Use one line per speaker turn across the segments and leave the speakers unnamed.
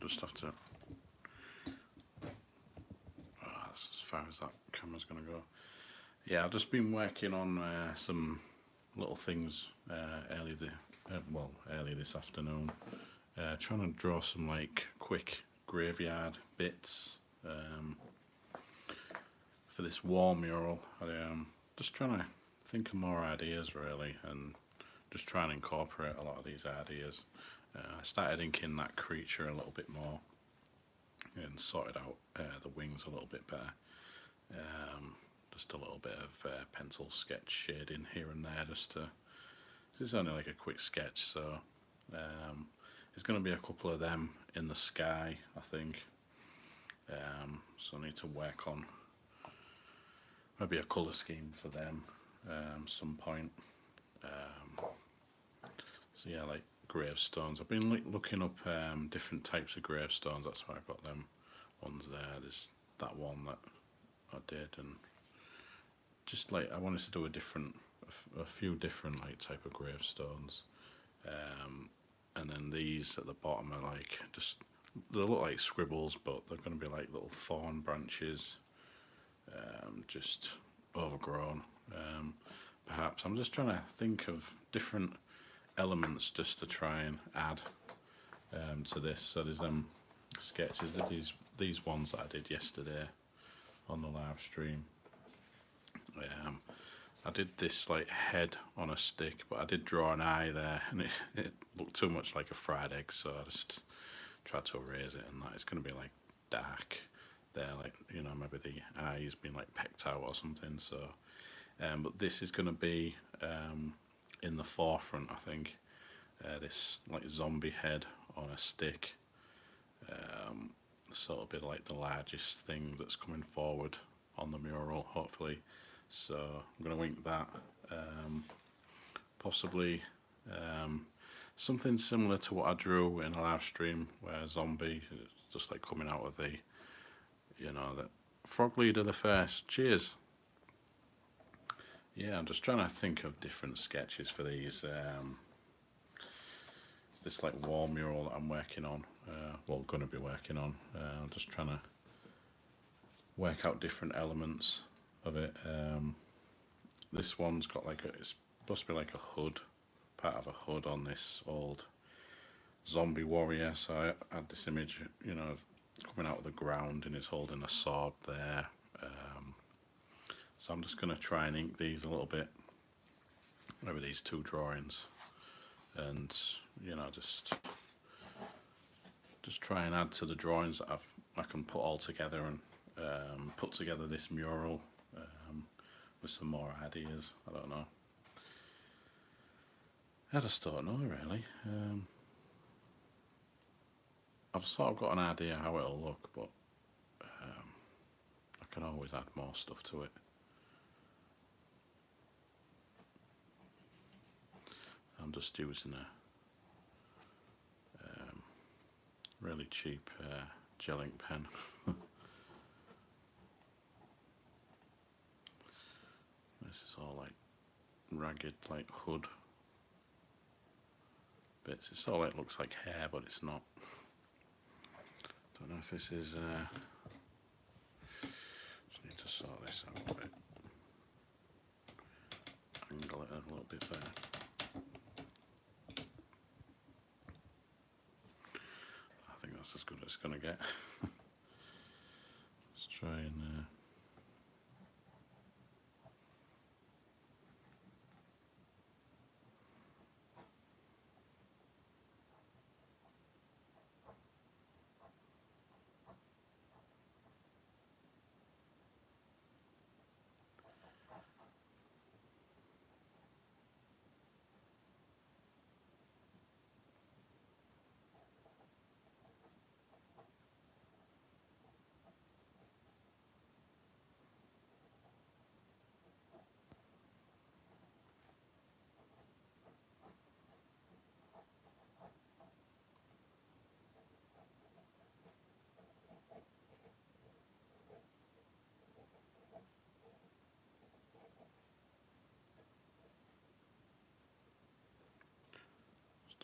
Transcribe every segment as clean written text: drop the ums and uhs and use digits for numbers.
just have to. That's as far as that camera's going to go. Yeah, I've just been working on some little things early this afternoon. Trying to draw some like quick graveyard bits for this wall mural. Just trying to think of more ideas really, and just try and incorporate a lot of these ideas. I started inking that creature a little bit more and sorted out the wings a little bit better. Just a little bit of pencil sketch shading here and there, just to. This is only like a quick sketch, so there's going to be a couple of them in the sky, I think. So I need to work on maybe a colour scheme for them some point. So yeah, like gravestones. I've been looking up different types of gravestones. That's why I've got them ones there. There's that one that I did, and just like I wanted to do a few different like type of gravestones. And then these at the bottom are like they look like scribbles, but they're going to be like little thorn branches, just overgrown. Perhaps I'm just trying to think of different elements just to try and add to this. So there's sketches. There's these ones that I did yesterday on the live stream. I did this like head on a stick, but I did draw an eye there, and it looked too much like a fried egg, so I just tried to erase it, and that it's going to be like dark there, like, you know, maybe the eye's been like pecked out or something. So but this is going to be in the forefront, I think. This like zombie head on a stick, sort of be like the largest thing that's coming forward on the mural, hopefully. So I'm going to link that. Possibly something similar to what I drew in a live stream, where a zombie is just like coming out of the, you know, the frog leader the first. Cheers. Yeah, I'm just trying to think of different sketches for these. This like wall mural that I'm working on, going to be working on. I'm just trying to work out different elements of it. This one's got like it's supposed to be like a hood, part of a hood on this old zombie warrior. So I had this image, you know, of coming out of the ground, and he's holding a sword there. So I'm just going to try and ink these a little bit over these two drawings, and you know, just try and add to the drawings that I can put all together, and put together this mural with some more ideas. I don't know. I just don't know really. I've sort of got an idea how it'll look, but I can always add more stuff to it. I'm just using a really cheap gel ink pen. This is all like ragged, like hood bits. It's all like looks like hair, but it's not. Don't know if this is. Just need to sort this out a bit. Angle it a little bit better. I think that's as good as it's gonna get. Let's try and.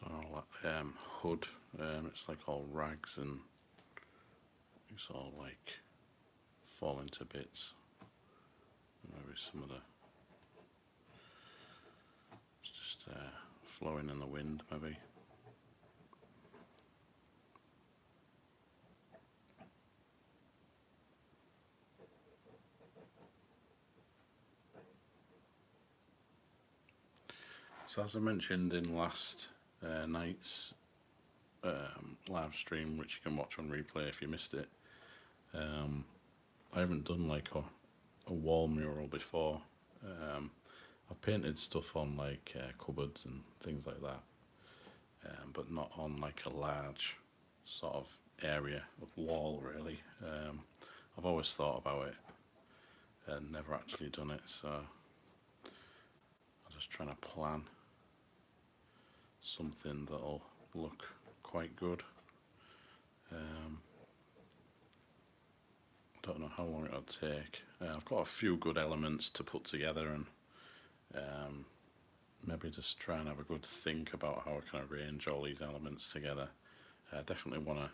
All that hood, it's like all rags and it's all like falling to bits. Maybe some of the it's just flowing in the wind, maybe. So as I mentioned in last night's live stream, which you can watch on replay if you missed it, I haven't done like a wall mural before. I've painted stuff on like cupboards and things like that, but not on like a large sort of area of wall really. I've always thought about it and never actually done it, so I'm just trying to plan something that'll look quite good. I don't know how long it'll take. I've got a few good elements to put together, and maybe just try and have a good think about how I can arrange all these elements together. I definitely want to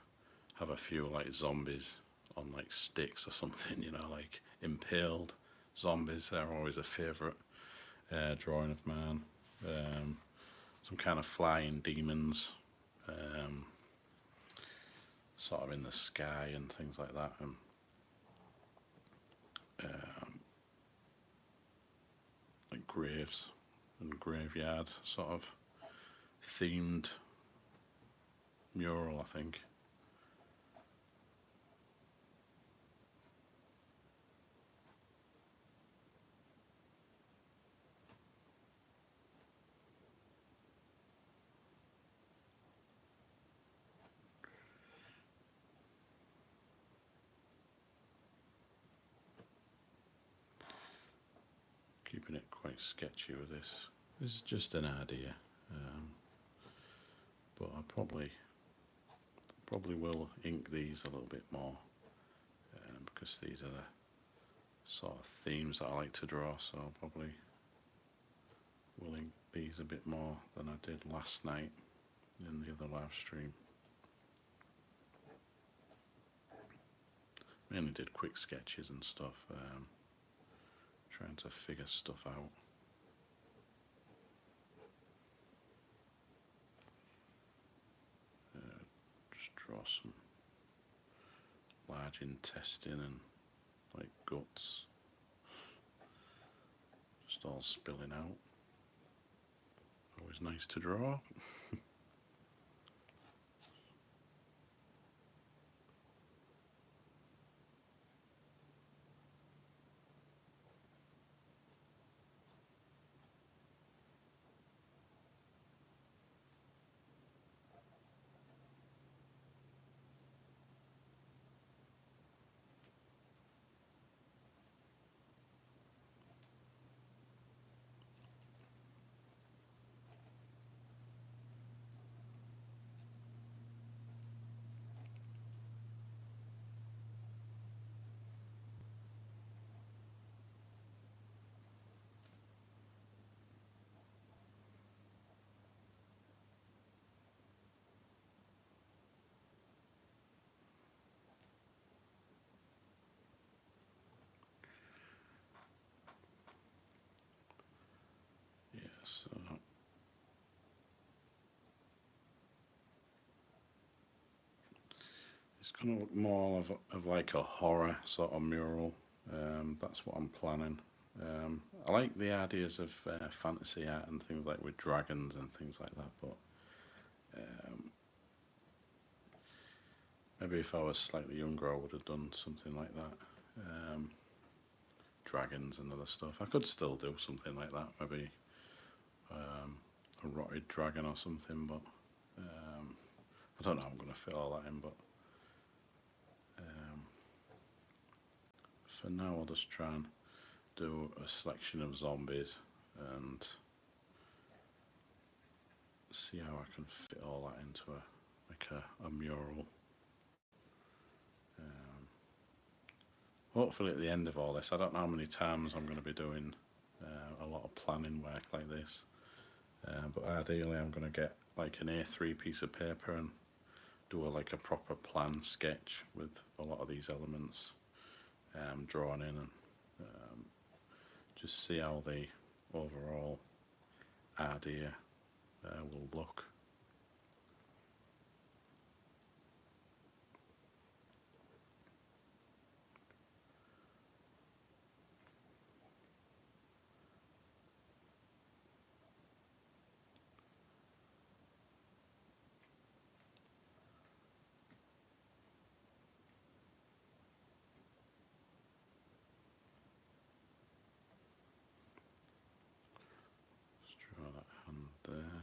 have a few like zombies on like sticks or something, you know, like impaled zombies. They're always a favourite drawing of mine. Some kind of flying demons, sort of in the sky and things like that, and like graves and graveyard sort of themed mural, I think. Keeping it quite sketchy with this. This is just an idea, but I probably will ink these a little bit more, because these are the sort of themes that I like to draw, so I'll probably will ink these a bit more than I did last night in the other live stream. Mainly did quick sketches and stuff, trying to figure stuff out. Just draw some large intestine and like guts, just all spilling out. Always nice to draw. So it's going to look more of like a horror sort of mural. That's what I'm planning. I like the ideas of fantasy art and things like with dragons and things like that, but maybe if I was slightly younger I would have done something like that. Dragons and other stuff. I could still do something like that, maybe a rotted dragon or something, but I don't know how I'm going to fit all that in, but for now I'll just try and do a selection of zombies and see how I can fit all that into a mural. Hopefully at the end of all this, I don't know how many times I'm going to be doing a lot of planning work like this, but ideally I'm going to get like an A3 piece of paper and do like a proper plan sketch with a lot of these elements drawn in, and just see how the overall idea will look. Let's draw that hand there.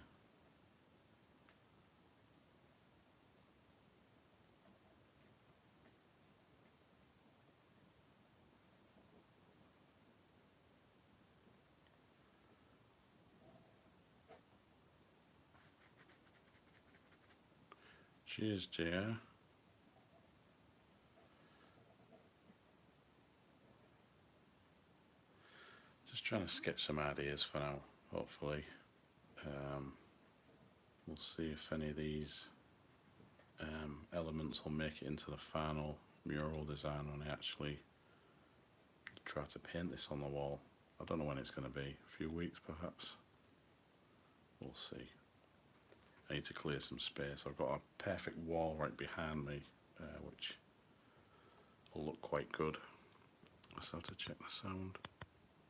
Cheers, JR. Just trying to sketch some ideas for now, hopefully. We'll see if any of these elements will make it into the final mural design when I actually try to paint this on the wall. I don't know when it's going to be, a few weeks perhaps. We'll see. I need to clear some space. I've got a perfect wall right behind me, which will look quite good. I just have to check the sound.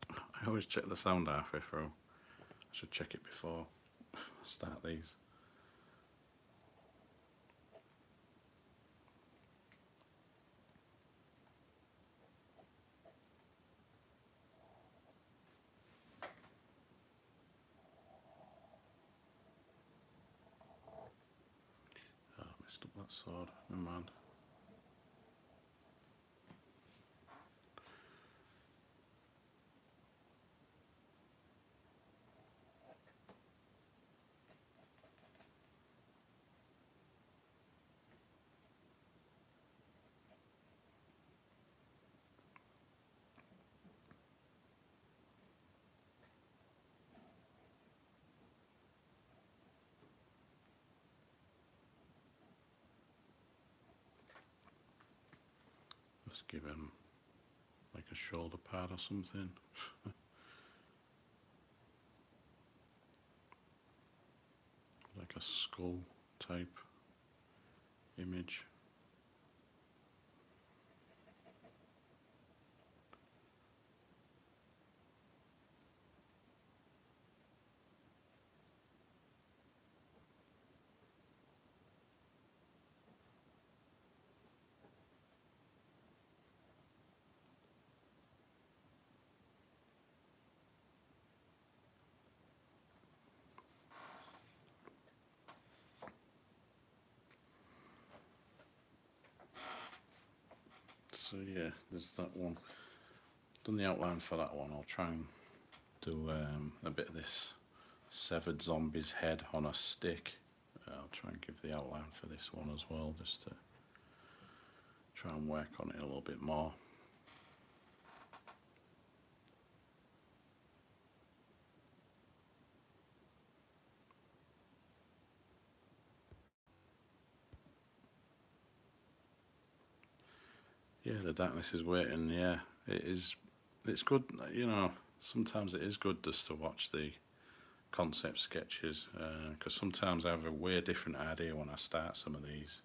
I always check the sound halfway through. I should check it before I start these. Oh, I messed up that sword. Never mind. Let's give him like a shoulder pad or something. Like a skull type image. So yeah, there's that one. Done the outline for that one. I'll try and do a bit of this severed zombie's head on a stick. I'll try and give the outline for this one as well, just to try and work on it a little bit more. Yeah, the darkness is waiting. Yeah, it is. It's good, you know. Sometimes it is good just to watch the concept sketches, because sometimes I have a way different idea when I start some of these.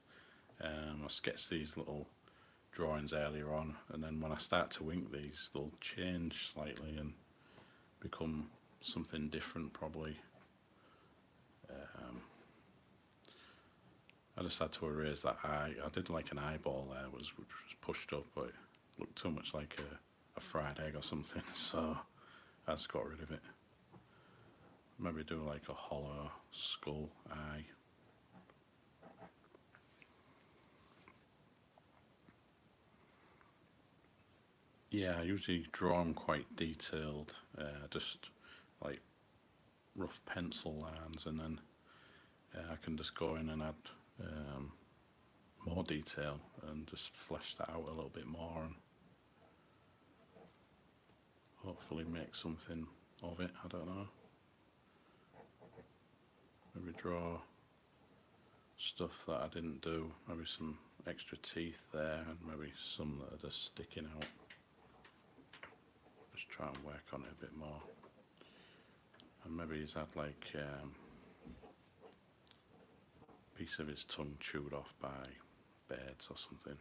I sketch these little drawings earlier on, and then when I start to ink these, they'll change slightly and become something different probably. I just had to erase that eye. I did like an eyeball there, which was pushed up, but it looked too much like a fried egg or something, so I just got rid of it. Maybe do like a hollow skull eye. Yeah, I usually draw them quite detailed, just like rough pencil lines, and then I can just go in and add more detail and just flesh that out a little bit more, and hopefully make something of it. I don't know. Maybe draw stuff that I didn't do. Maybe some extra teeth there, and maybe some that are just sticking out. Just try and work on it a bit more. And maybe he's had like a piece of his tongue chewed off by birds or something.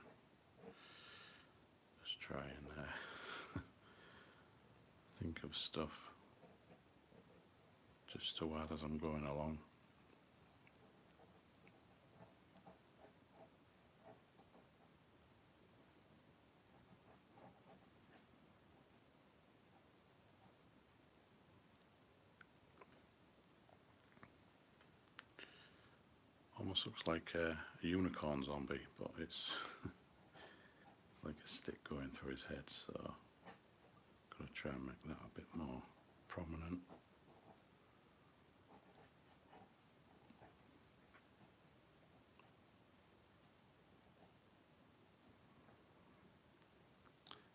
Just try and think of stuff just to add as I'm going along. Almost looks like a unicorn zombie, but it's like a stick going through his head, so gotta try and make that a bit more prominent.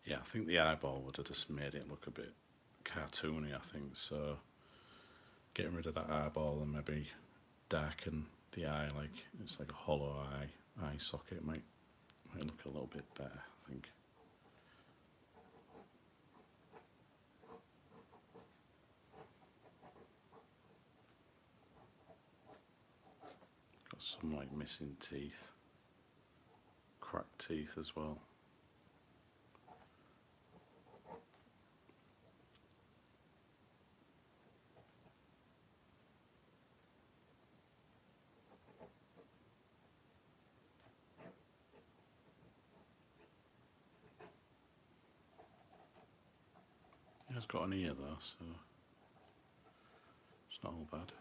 Yeah, I think the eyeball would have just made it look a bit cartoony, I think, so getting rid of that eyeball and maybe darken the eye, like it's like a hollow eye socket, might look a little bit better, I think. Got some like missing teeth, cracked teeth as well. He has got an ear though, so it's not all bad.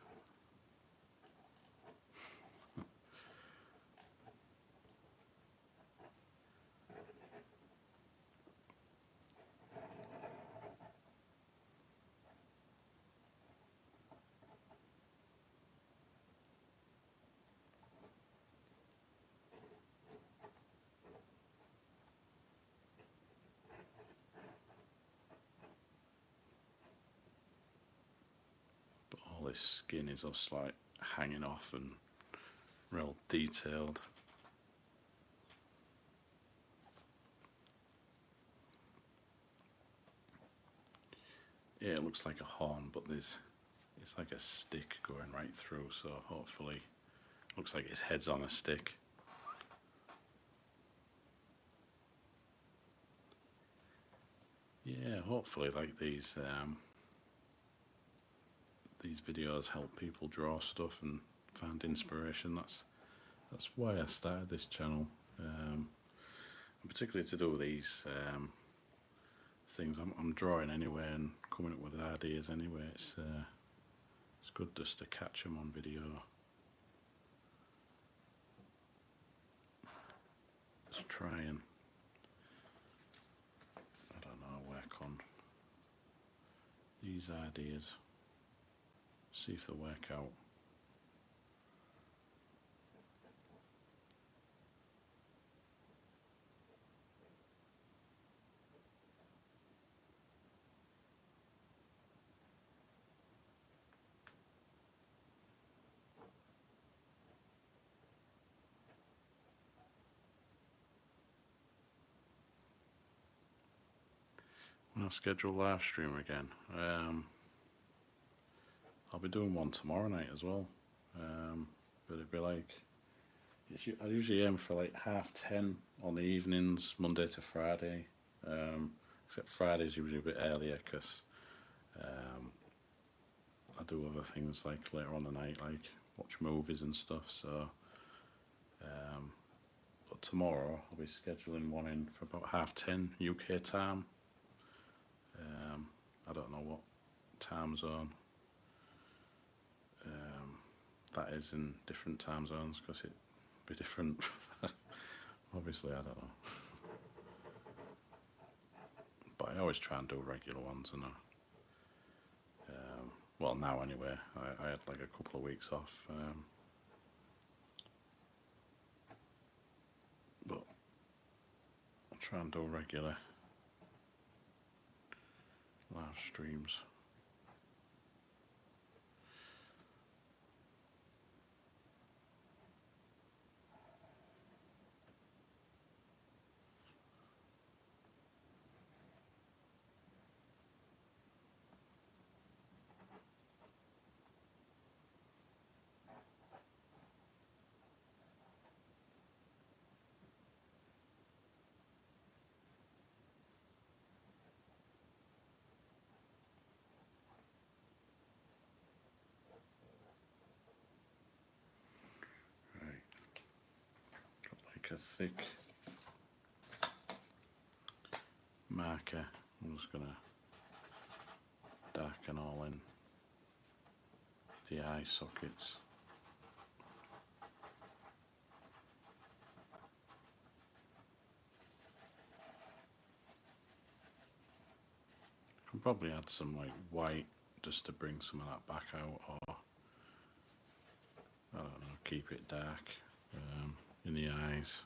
But all this skin is just like hanging off and real detailed. Yeah, it looks like a horn, but it's like a stick going right through, so hopefully it looks like his head's on a stick. Yeah, hopefully like these videos help people draw stuff and find inspiration. That's why I started this channel, and particularly to do these things. I'm drawing anyway and coming up with ideas anyway. It's good just to catch them on video. Just try and, I don't know, work on these ideas, see if they work out. When I schedule live stream again, I'll be doing one tomorrow night as well. But it'd be like, I usually aim for like 10:30 on the evenings, Monday to Friday. Except Friday's usually a bit earlier because I do other things like later on the night, like watch movies and stuff. So, but tomorrow I'll be scheduling one in for about 10:30 UK time. I don't know what time zone that is in different time zones because it'd be different. Obviously, I don't know. But I always try and do regular ones, and well, now anyway. I had like a couple of weeks off, but I'll try and do regular live streams. like a thick marker. I'm just going to darken all in the eye sockets. I can probably add some like white just to bring some of that back out, or I don't know, keep it dark in the eyes.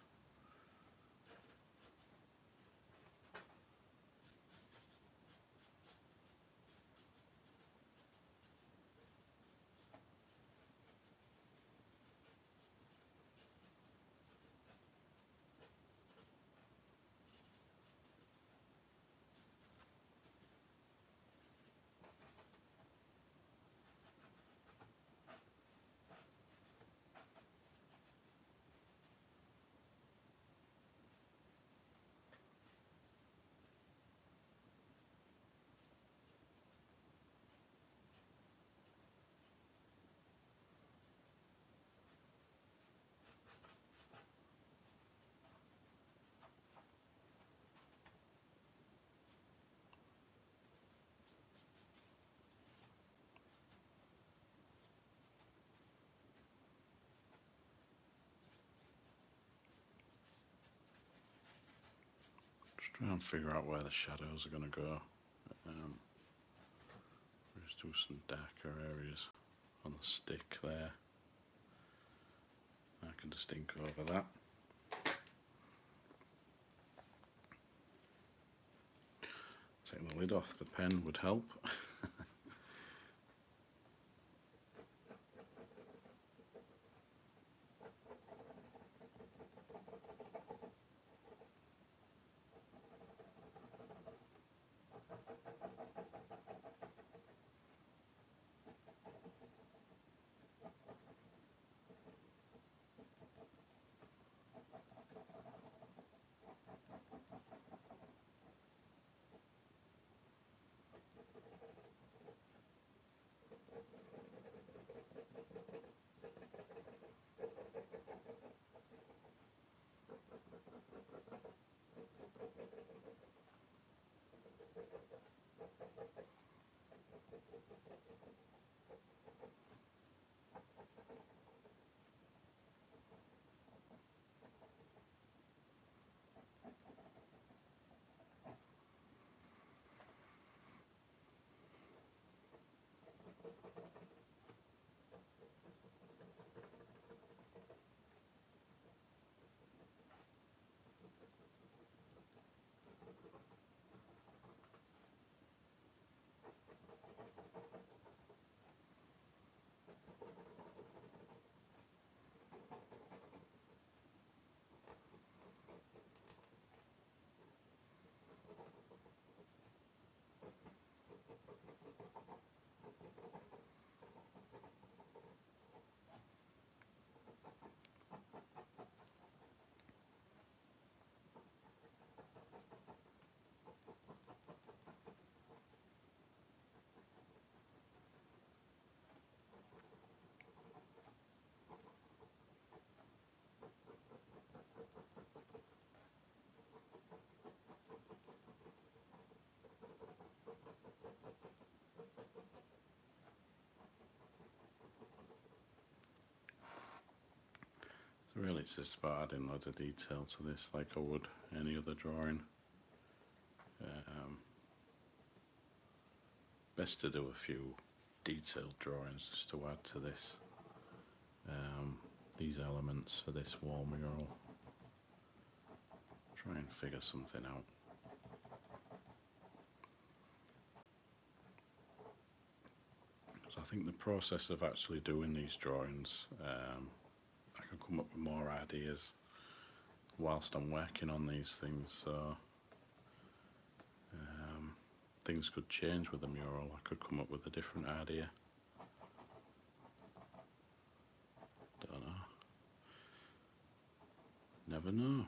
Just try and figure out where the shadows are going to go. Just do some darker areas on the stick there. I can just ink over that. Taking the lid off the pen would help. So really it's just about adding loads of detail to this like I would any other drawing. Best to do a few detailed drawings just to add to this, these elements for this wall mural. Try and figure something out. So I think the process of actually doing these drawings, I can come up with more ideas whilst I'm working on these things, so things could change with the mural. I could come up with a different idea. Don't know. Never know.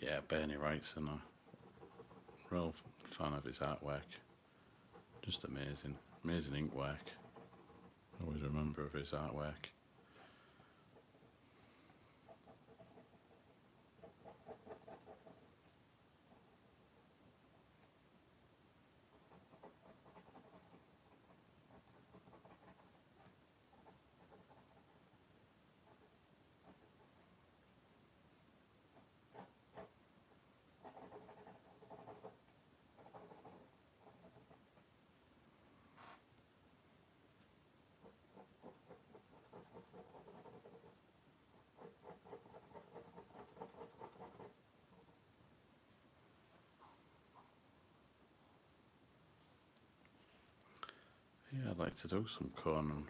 yeah, Bernie Wright's and a real fan of his artwork. Just amazing, amazing ink work. I always remember of his artwork. Yeah, I'd like to do some Conan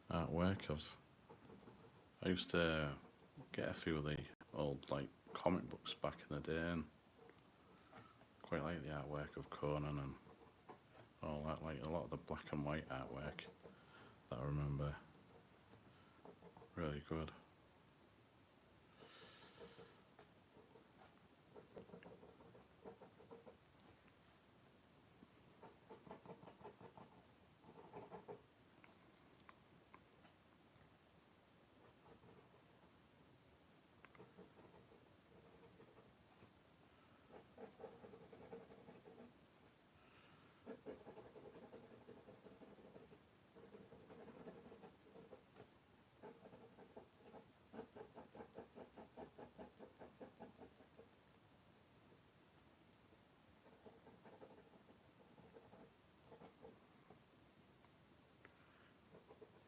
artwork. I used to get a few of the old like comic books back in the day, and quite like the artwork of Conan and all that. Like a lot of the black and white artwork that I remember, really good.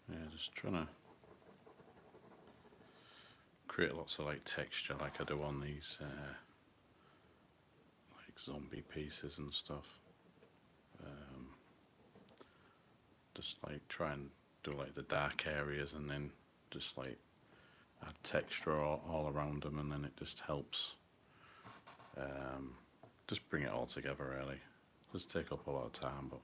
Yeah, just trying to create lots of like texture, like I do on these like zombie pieces and stuff. Um, just like try and do like the dark areas, and then just like add texture all around them, and then it just helps just bring it all together really. It does take up a lot of time, but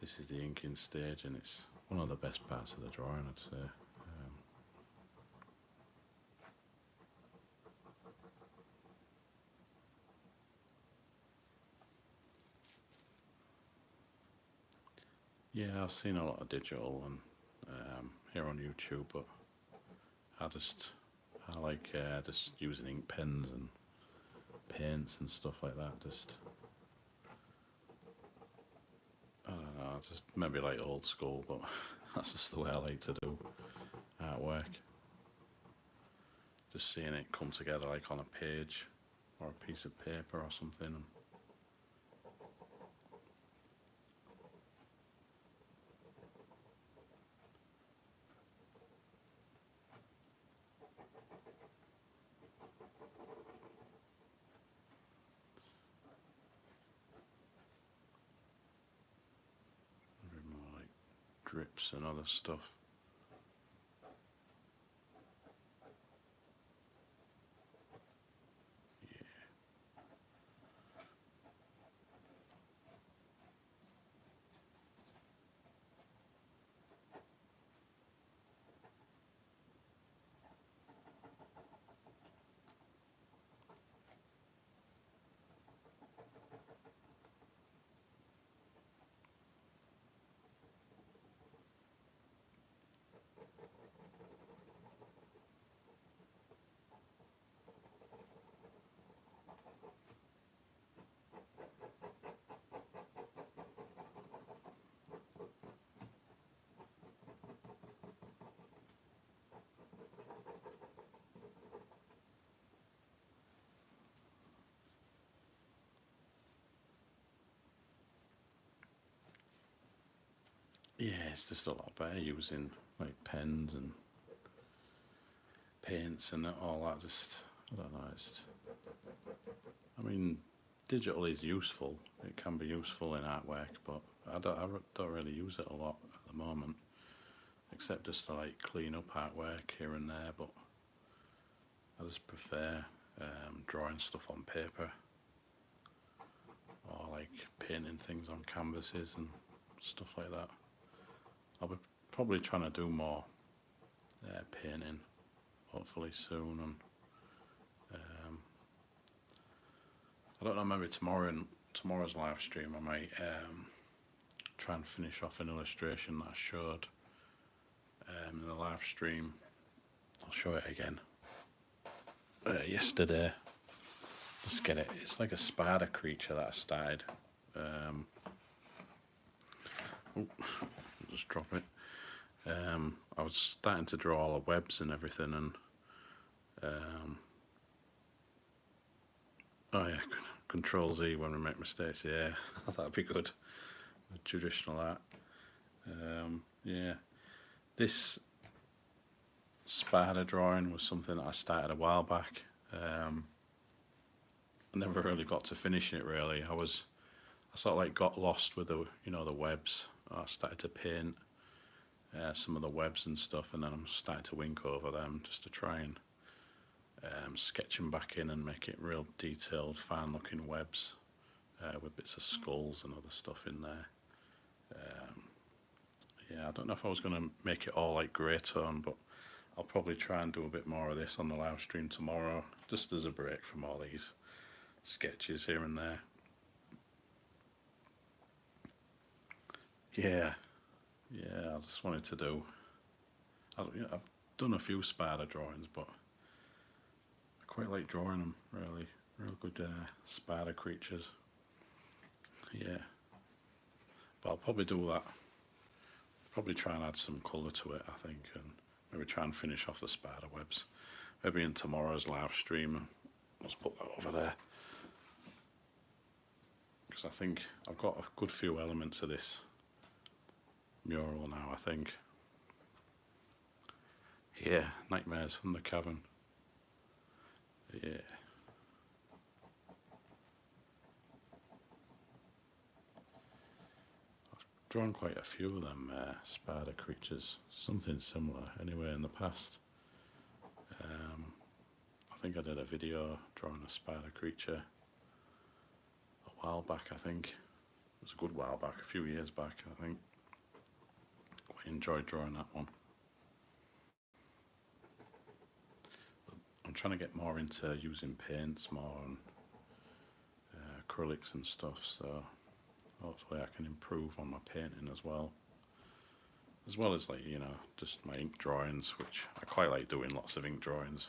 this is the inking stage, and it's one of the best parts of the drawing, I'd say. Yeah, I've seen a lot of digital and here on YouTube, but I like just using ink pens and paints and stuff like that. Just I don't know, just maybe like old school, but that's just the way I like to do artwork. Just seeing it come together like on a page or a piece of paper or something. Maybe more like drips and other stuff. Yeah, it's just a lot better using like pens and paints and all that. Just I don't know. I mean, digital is useful. It can be useful in artwork, but I don't really use it a lot at the moment, except just to like clean up artwork here and there. But I just prefer drawing stuff on paper or like painting things on canvases and stuff like that. I'll be probably trying to do more painting, hopefully soon, and I don't know, maybe tomorrow's live stream I might try and finish off an illustration that I showed in the live stream. I'll show it again. Yesterday, just get it. It's like a spider creature that I started. Just drop it. I was starting to draw all the webs and everything, and oh yeah, Control Z when we make mistakes. Yeah, that'd be good. The traditional art. Yeah, this spider drawing was something that I started a while back. I never really got to finishing it. Really, I sort of like got lost with the the webs. I started to paint some of the webs and stuff, and then I'm starting to wink over them just to try and sketch them back in and make it real detailed, fine looking webs with bits of skulls and other stuff in there. Yeah, I don't know if I was going to make it all like grey tone, but I'll probably try and do a bit more of this on the live stream tomorrow, just as a break from all these sketches here and there. Yeah, I just wanted to do. I've done a few spider drawings, but I quite like drawing them. Really, real good spider creatures. Yeah, but I'll probably do that. Probably try and add some colour to it, I think, and maybe try and finish off the spider webs. Maybe in tomorrow's live stream. Let's put that over there, because I think I've got a good few elements of this mural now, I think. Yeah, Nightmares from the Cavern. Yeah. I've drawn quite a few of them spider creatures, something similar anyway in the past. I think I did a video drawing a spider creature a while back, I think. It was a good while back, a few years back, I think. Quite enjoyed drawing that one. I'm trying to get more into using paints more and acrylics and stuff, so hopefully I can improve on my painting as well as like just my ink drawings, which I quite like doing lots of ink drawings.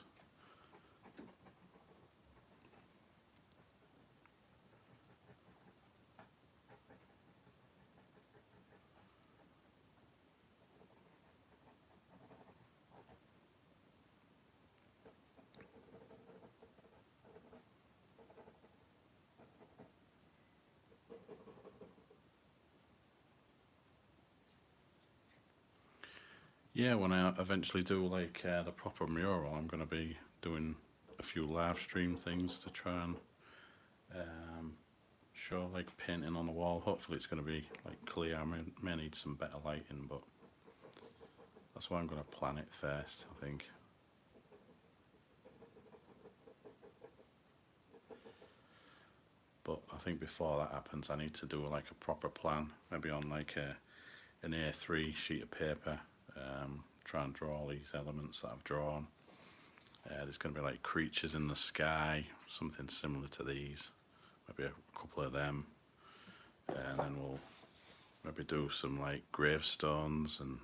Yeah, when I eventually do like the proper mural, I'm going to be doing a few live stream things to try and show like painting on the wall. Hopefully it's going to be like clear. I may need some better lighting, but that's why I'm going to plan it first, I think. But I think before that happens, I need to do like a proper plan, maybe on like an A3 sheet of paper. Try and draw all these elements that I've drawn. There's going to be like creatures in the sky, something similar to these, maybe a couple of them, and then we'll maybe do some like gravestones, and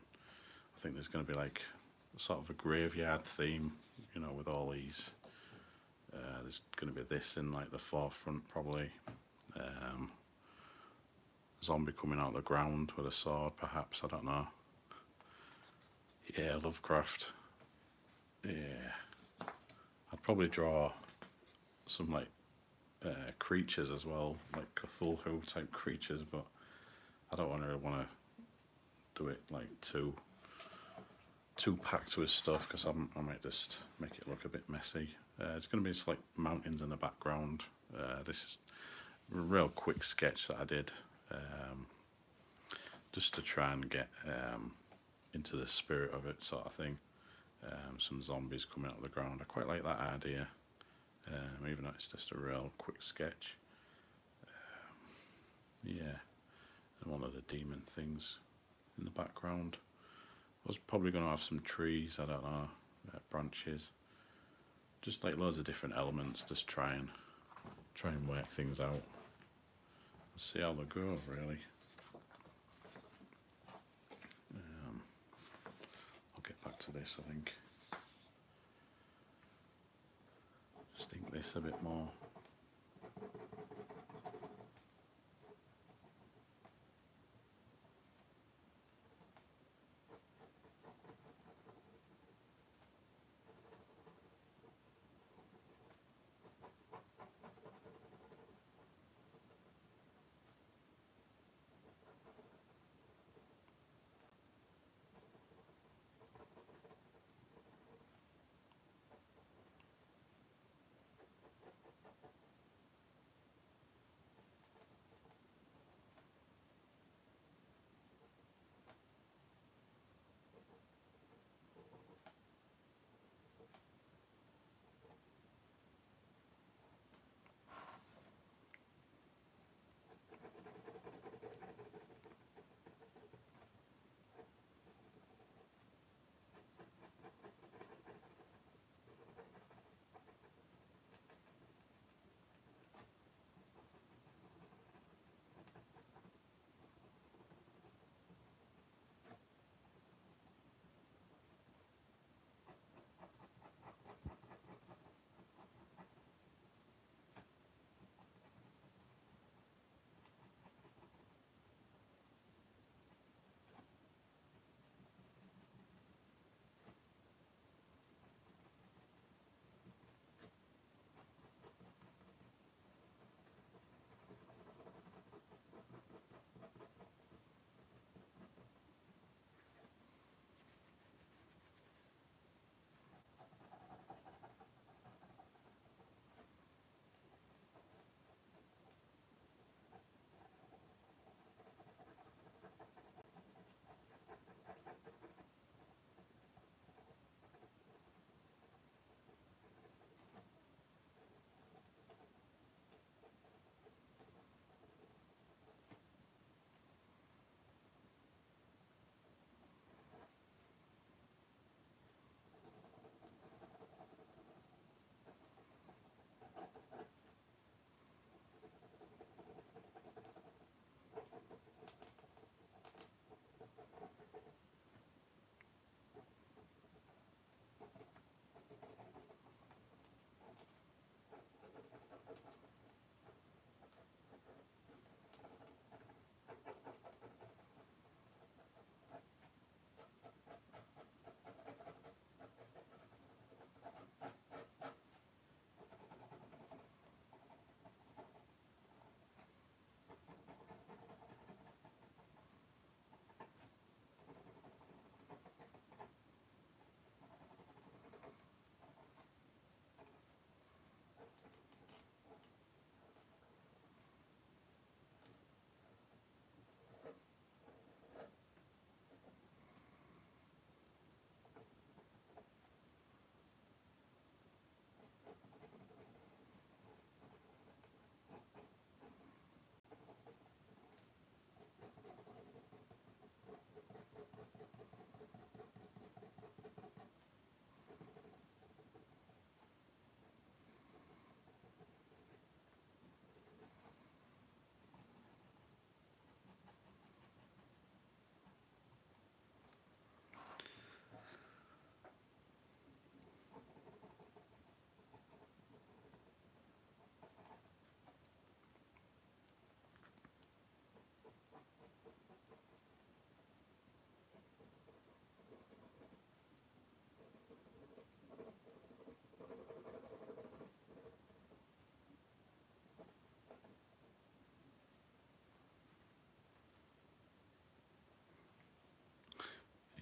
I think there's going to be like sort of a graveyard theme, with all these. There's going to be this in like the forefront probably. Zombie coming out of the ground with a sword, perhaps, I don't know. Yeah, Lovecraft. Yeah, I'd probably draw some like creatures as well, like Cthulhu type creatures, but I don't want to do it like too packed with stuff, because I might just make it look a bit messy. It's going to be just like mountains in the background. This is a real quick sketch that I did just to try and get into the spirit of it, sort of thing. Some zombies coming out of the ground. I quite like that idea, even though it's just a real quick sketch. Yeah, and one of the demon things in the background. I was probably going to have some trees, I don't know, branches, just like loads of different elements, just try and try and work things out and see how they go, really. I'll get back to this, I think. Just ink this a bit more.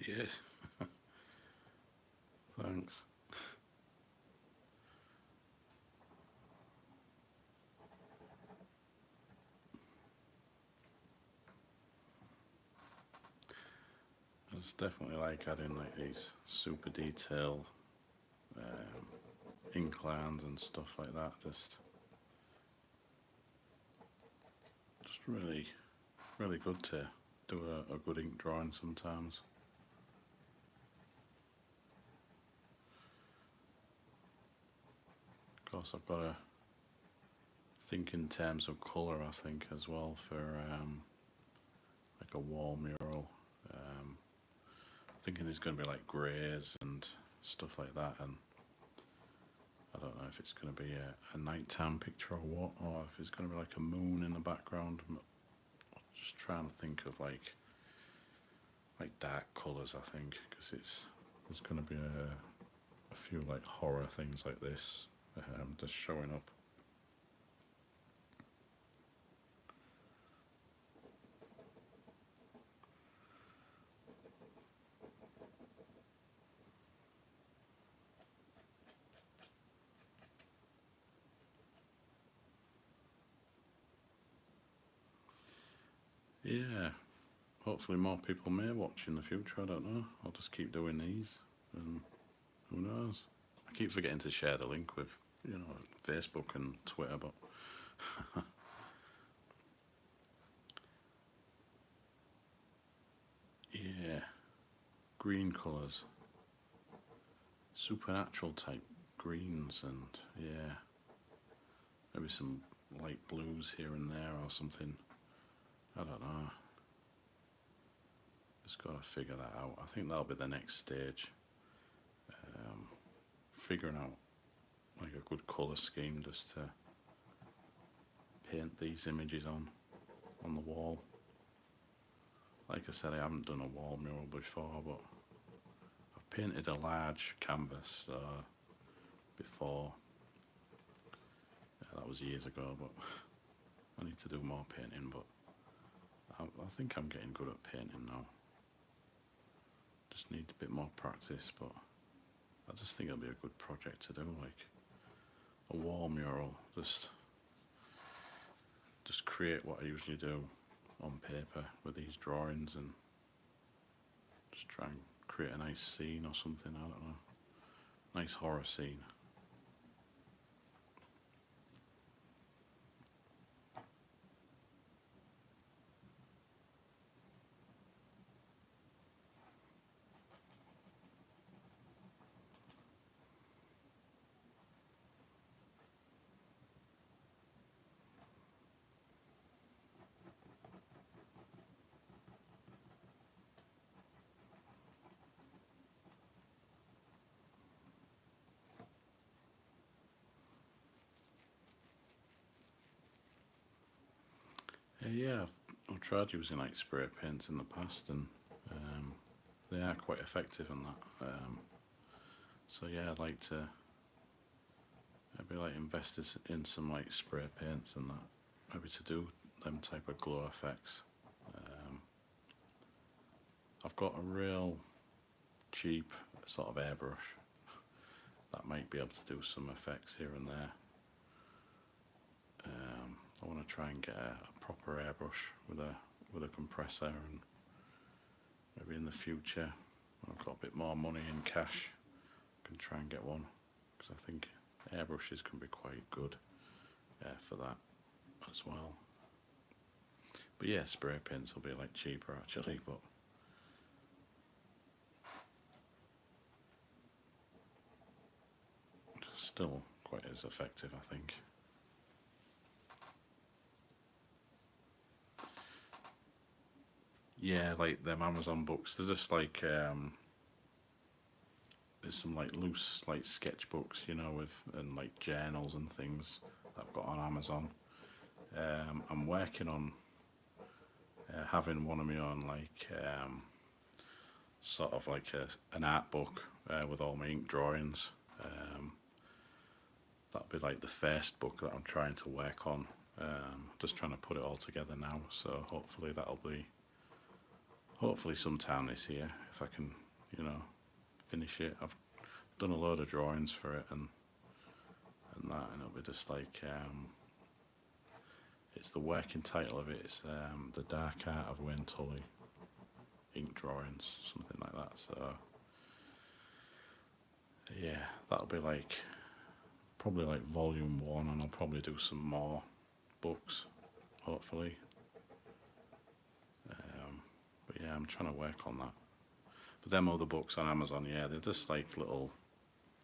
Yeah, thanks. It's definitely like adding like these super detail ink lines and stuff like that. Just really, really good to do a good ink drawing sometimes. Of course, I've got to think in terms of colour, I think as well for like a wall mural. Thinking it's going to be like greys and stuff like that, and I don't know if it's going to be a nighttime picture or what, or if it's going to be like a moon in the background. I'm just trying to think of like dark colours, I think, because there's going to be a few like horror things like this just showing up. Yeah, hopefully more people may watch in the future. I don't know. I'll just keep doing these, and who knows? I keep forgetting to share the link with Facebook and Twitter, but yeah, green colours, supernatural type greens, and yeah, maybe some light blues here and there or something. I don't know. Just got to figure that out. I think that'll be the next stage. Figuring out like a good colour scheme just to paint these images on the wall. Like I said, I haven't done a wall mural before, but I've painted a large canvas before. Yeah, that was years ago, but I need to do more painting, but I think I'm getting good at painting now. Just need a bit more practice, but I just think it'll be a good project to do, like a wall mural. Just create what I usually do on paper with these drawings and just try and create a nice scene or something, I don't know. Nice horror scene. Yeah, I've tried using like spray paints in the past, and they are quite effective in that. So yeah, I'd like to maybe like invest in some like spray paints and that, maybe to do them type of glow effects. I've got a real cheap sort of airbrush that might be able to do some effects here and there. I want to try and get a proper airbrush with a compressor, and maybe in the future when I've got a bit more money in cash I can try and get one, because I think airbrushes can be quite good for that as well. But yeah, spray paints will be like cheaper actually, but still quite as effective, I think. Yeah, like them Amazon books, they're just like there's some like loose like sketchbooks, with and like journals and things that I've got on Amazon. I'm working on having one of my own like sort of like an art book with all my ink drawings. That'll be like the first book that I'm trying to work on. Just trying to put it all together now, so hopefully that'll be sometime this year if I can, finish it. I've done a load of drawings for it and that, and it'll be just like it's the working title of it. It's The Dark Art of Tully, ink drawings, something like that. So yeah, that'll be like probably like volume 1, and I'll probably do some more books, hopefully. But yeah, I'm trying to work on that. But them other books on Amazon, yeah, they're just like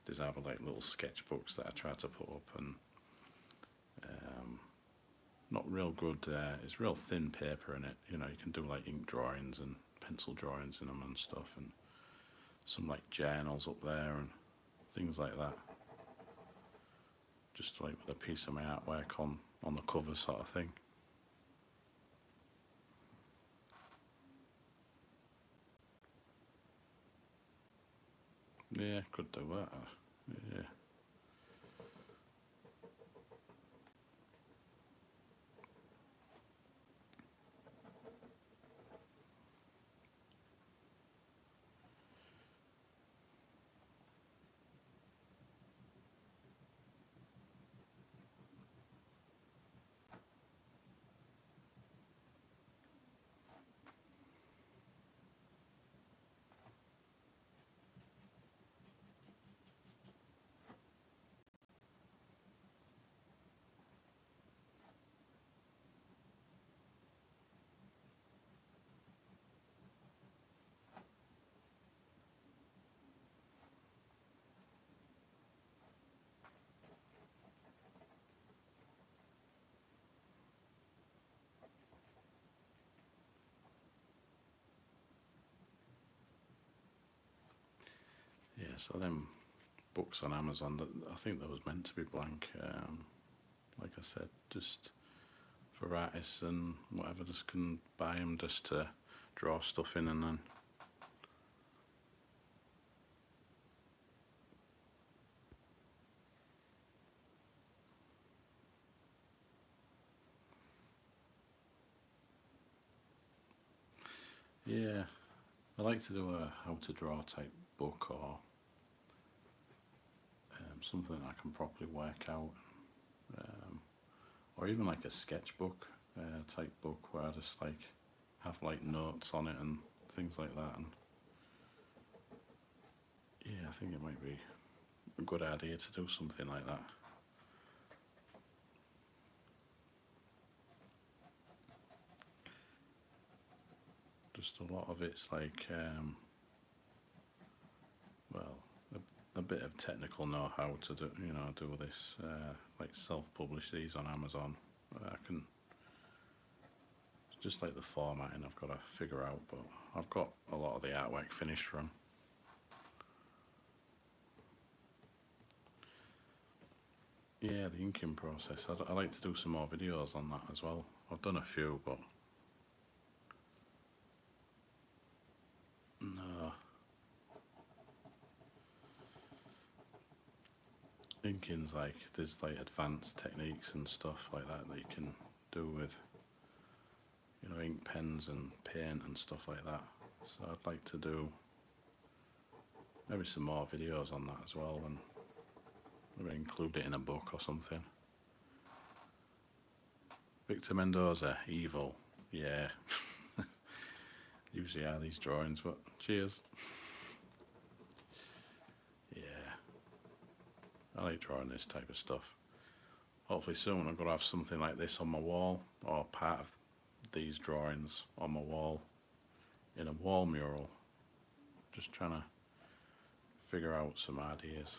these are like little sketchbooks that I try to put up, and not real good. It's real thin paper in it. You know, you can do like ink drawings and pencil drawings in them and stuff, and some like journals up there and things like that. Just like with a piece of my artwork on the cover sort of thing. Yeah, could do that. Yeah. Yeah, so them books on Amazon, that I think that was meant to be blank. Like I said, just for artists and whatever, just can buy them just to draw stuff in, and then yeah, I like to do a how to draw type book, or something I can properly work out, um, or even like a sketchbook type book where I just like have like notes on it and things like that. And yeah, I think it might be a good idea to do something like that. Just a lot of it's like, well, a bit of technical know-how to do, do this, like self-publish these on Amazon. I can, just like the formatting I've got to figure out, but I've got a lot of the artwork finished from. Yeah, the inking process. I like to do some more videos on that as well. I've done a few, but no. Inking's like, there's like advanced techniques and stuff like that you can do with, ink pens and paint and stuff like that. So I'd like to do maybe some more videos on that as well, and maybe include it in a book or something. Victor Mendoza, evil. Yeah. Usually are these drawings, but cheers. Yeah. I like drawing this type of stuff. Hopefully soon I'm going to have something like this on my wall, or part of these drawings on my wall, in a wall mural. Just trying to figure out some ideas.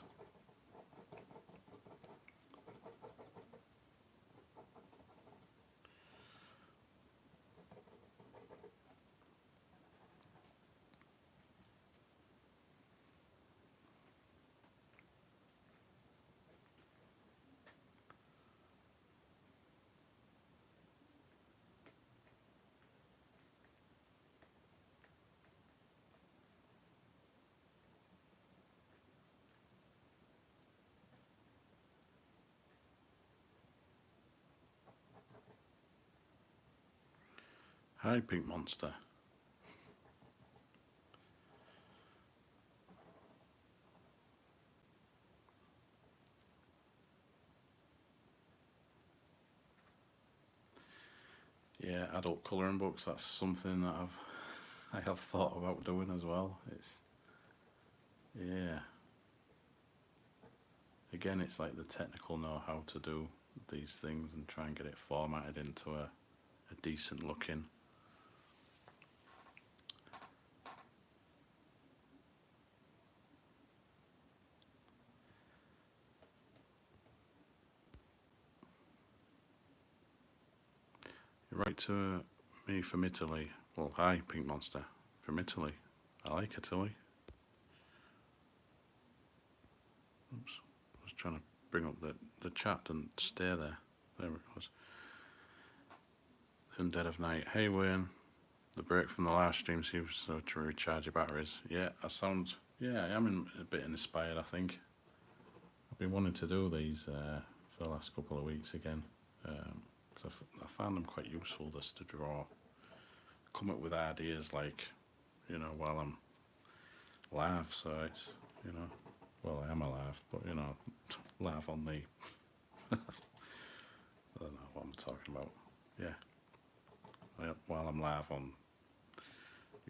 Hi, Pink Monster. Yeah, adult colouring books, that's something that I have thought about doing as well. Yeah. Again, it's like the technical know-how to do these things and try and get it formatted into a decent looking. Right to me from Italy. Well, hi, Pink Monster. From Italy. I like Italy. Oops. I was trying to bring up the chat and stay there. There it goes. In Dead of Night. Hey, Wayne. The break from the live stream seems to recharge your batteries. Yeah, I am a bit inspired, I think. I've been wanting to do these for the last couple of weeks again. Because I found them quite useful just to draw. Come up with ideas like, while I'm live. So it's, well, I am alive, but, live on the, I don't know what I'm talking about. Yeah. While I'm live on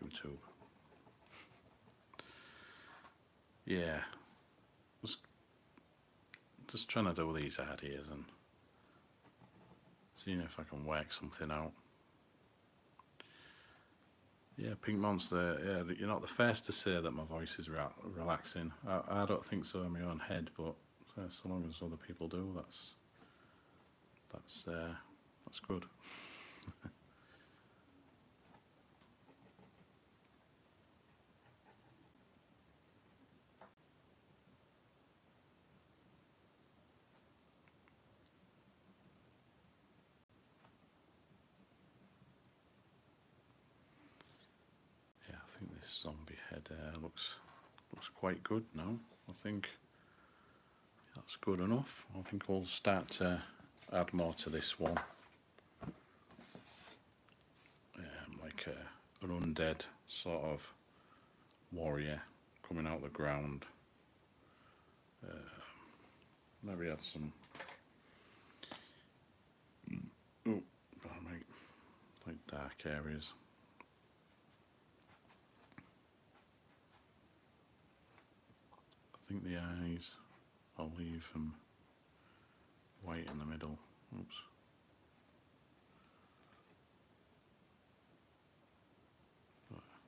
YouTube. Yeah. Just trying to do these ideas and seeing if I can work something out. Yeah, Pink Monster, yeah, you're not the first to say that my voice is relaxing. I don't think so in my own head, but so long as other people do, that's good. Yeah, I think this zombie head looks quite good now. I think that's good enough. I think we'll start to add more to this one. Like an undead sort of warrior coming out of the ground. Maybe add some like dark areas. I think the eyes, I'll leave them white in the middle. Oops.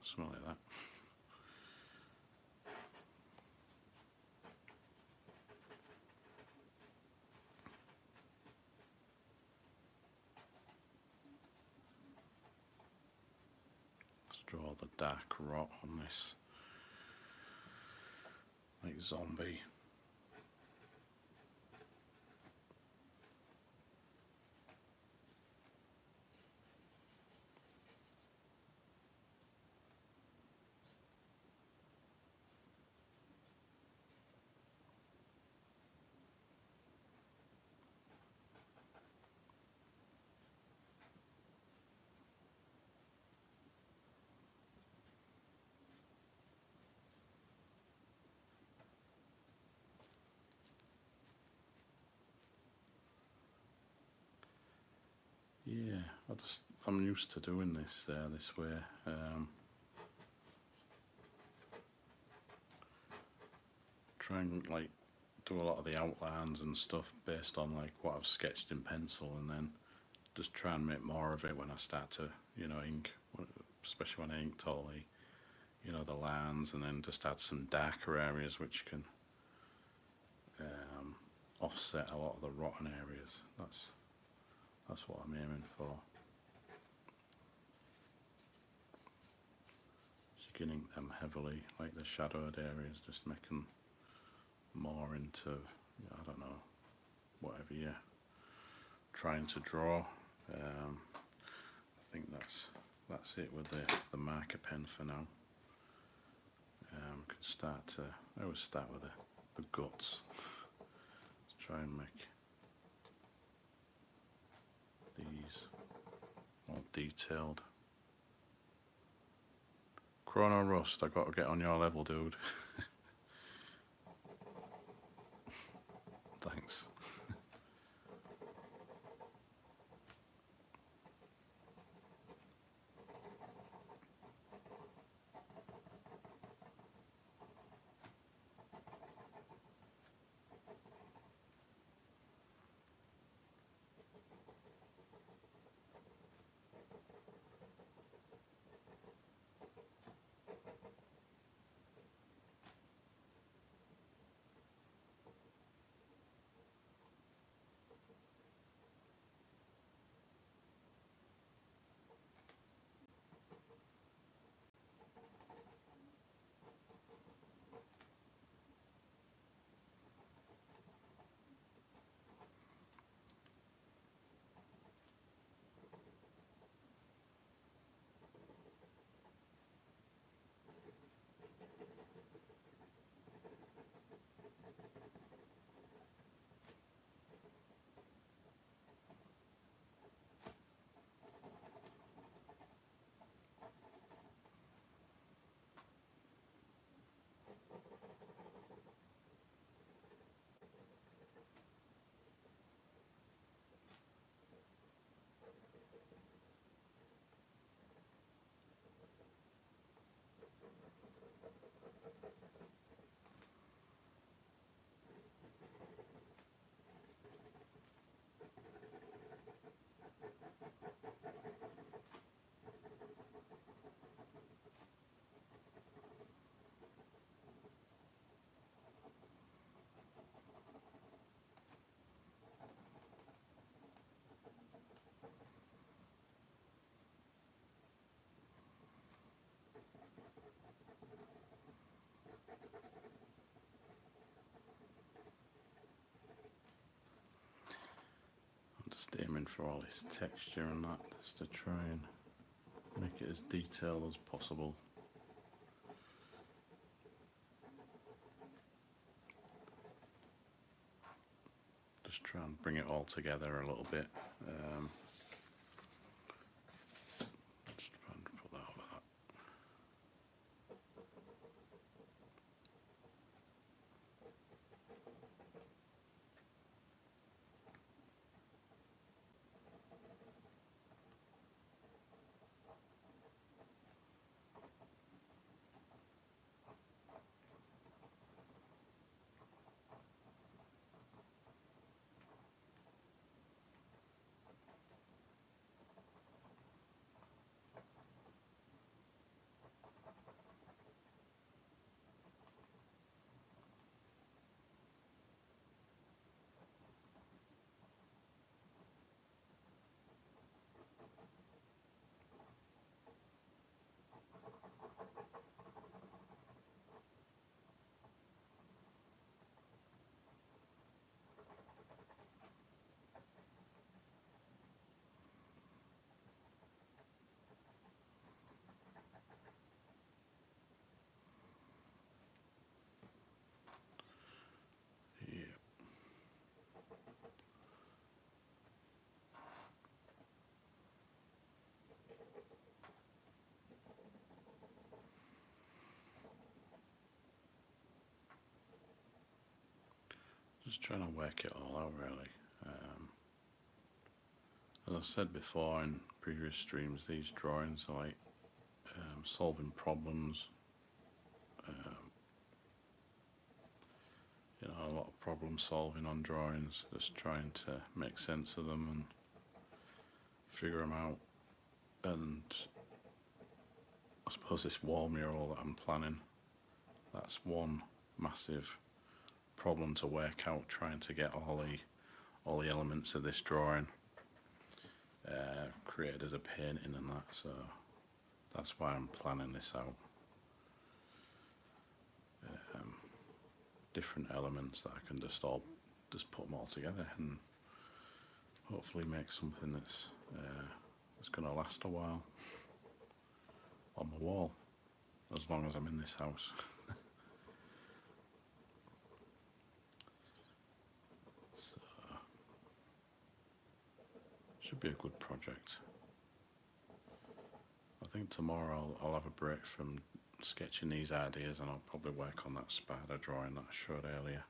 Something like that. Let's draw the dark rot on this, like zombie. Yeah, I'm used to doing this this way. Try and like do a lot of the outlines and stuff based on like what I've sketched in pencil, and then just try and make more of it when I start to ink, especially when I ink Tully, the lines, and then just add some darker areas which can offset a lot of the rotten areas. That's what I'm aiming for. Skinning them heavily, like the shadowed areas, just making more into, I don't know, whatever you're trying to draw. I think that's it with the marker pen for now. I always start with the guts. Let's try and make these more detailed. Chrono Rust, I got to get on your level, dude. Thanks. Just aiming for all this texture and that, just to try and make it as detailed as possible. Just try and bring it all together a little bit. Just trying to put that over that. Just trying to work it all out really. As I said before in previous streams, these drawings are like solving problems. You know, a lot of problem solving on drawings, just trying to make sense of them and figure them out. And I suppose this wall mural that I'm planning, that's one massive problem to work out, trying to get all the elements of this drawing created as a painting and that, so that's why I'm planning this out. Different elements that I can just put them all together and hopefully make something that's going to last a while on the wall, as long as I'm in this house. So, should be a good project. I think tomorrow I'll have a break from sketching these ideas and I'll probably work on that spider drawing that I showed earlier.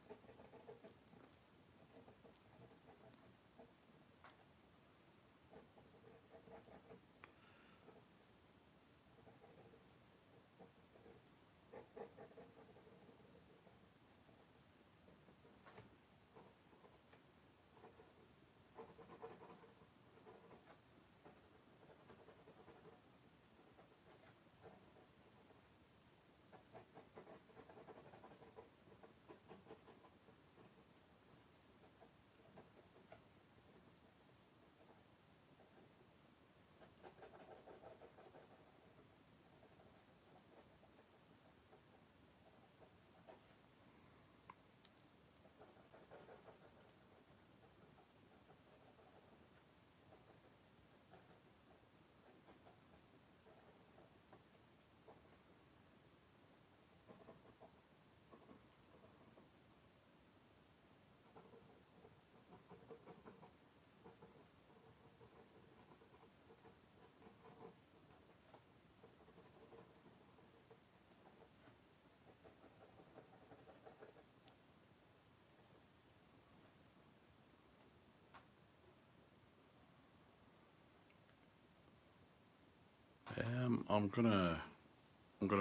I'm gonna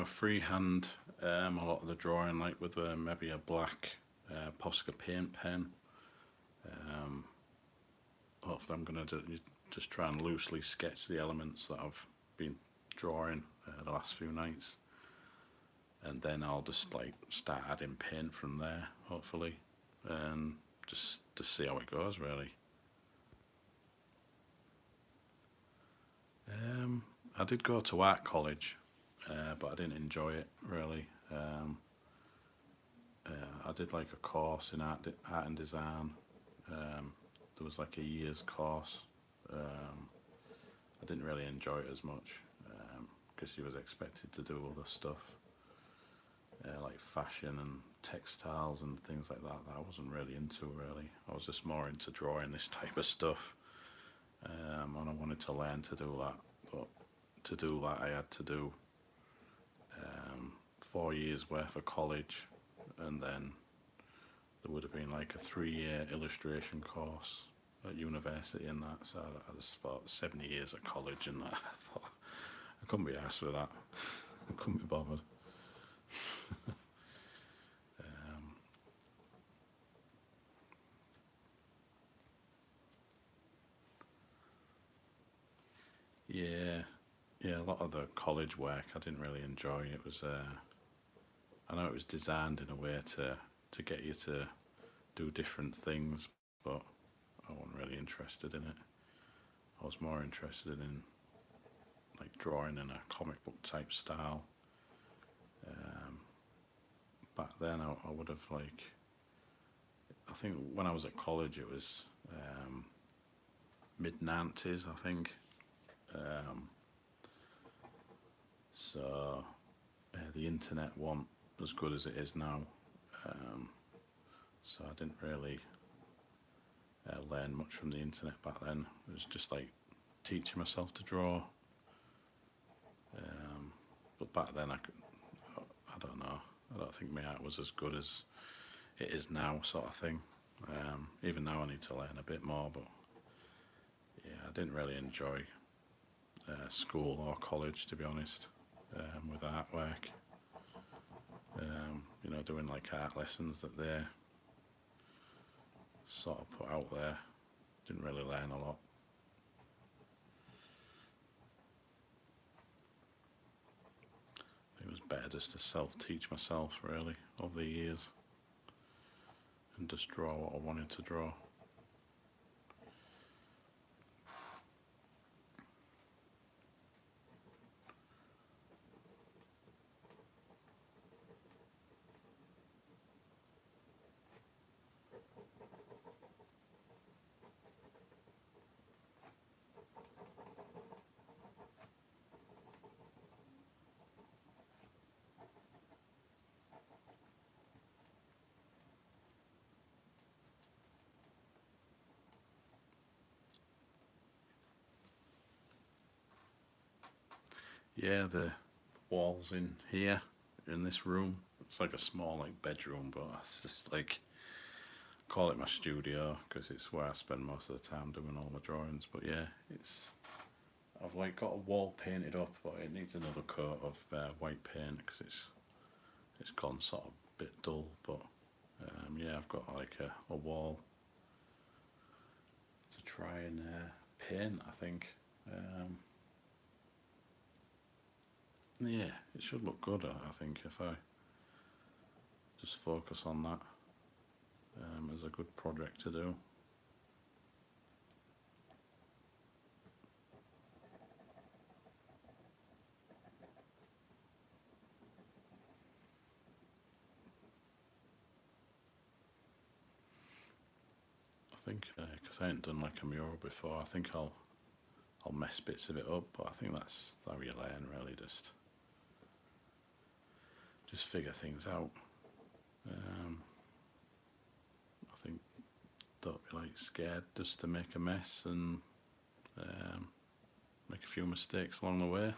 freehand a lot of the drawing, like with maybe a black Posca paint pen. Hopefully I'm gonna just try and loosely sketch the elements that I've been drawing the last few nights, and then I'll just like start adding paint from there, hopefully, and just to see how it goes really. I did go to art college, but I didn't enjoy it really. I did like a course in art and design, there was like a year's course. I didn't really enjoy it as much because you was expected to do other stuff like fashion and textiles and things like that I wasn't really into really. I was just more into drawing this type of stuff, and I wanted to learn to do that. But to do that, I had to do 4 years worth of college, and then there would have been like a 3-year illustration course at university and that. So I just thought 70 years at college and that. I thought I couldn't be asked with that. I couldn't be bothered. Yeah, yeah. A lot of the college work I didn't really enjoy. It was, I know it was designed in a way to get you to do different things, but I wasn't really interested in it. I was more interested in like drawing in a comic book type style. Um, Back then, I would have like, I think when I was at college, it was mid 90s, I think. Um, so the internet wasn't as good as it is now. Um, so I didn't really learn much from the internet back then. It was just like teaching myself to draw. But back then, I don't know. I don't think my art was as good as it is now, sort of thing. Even now, I need to learn a bit more. But yeah, I didn't really enjoy school or college, to be honest, with artwork. Doing like art lessons that they sort of put out there. Didn't really learn a lot. It was better just to self-teach myself, really, over the years, and just draw what I wanted to draw. Yeah, the walls in here, in this room, it's like a small like bedroom, but it's just like, call it my studio because it's where I spend most of the time doing all my drawings. But yeah, I've like got a wall painted up, but it needs another coat of white paint because it's gone sort of a bit dull. But yeah, I've got like a wall to try and paint, I think. Yeah, it should look good, I think, if I just focus on that as a good project to do. I think because I ain't done like a mural before, I think I'll mess bits of it up, but I think that's how you learn, really. Just figure things out. I think don't be like scared just to make a mess and make a few mistakes along the way.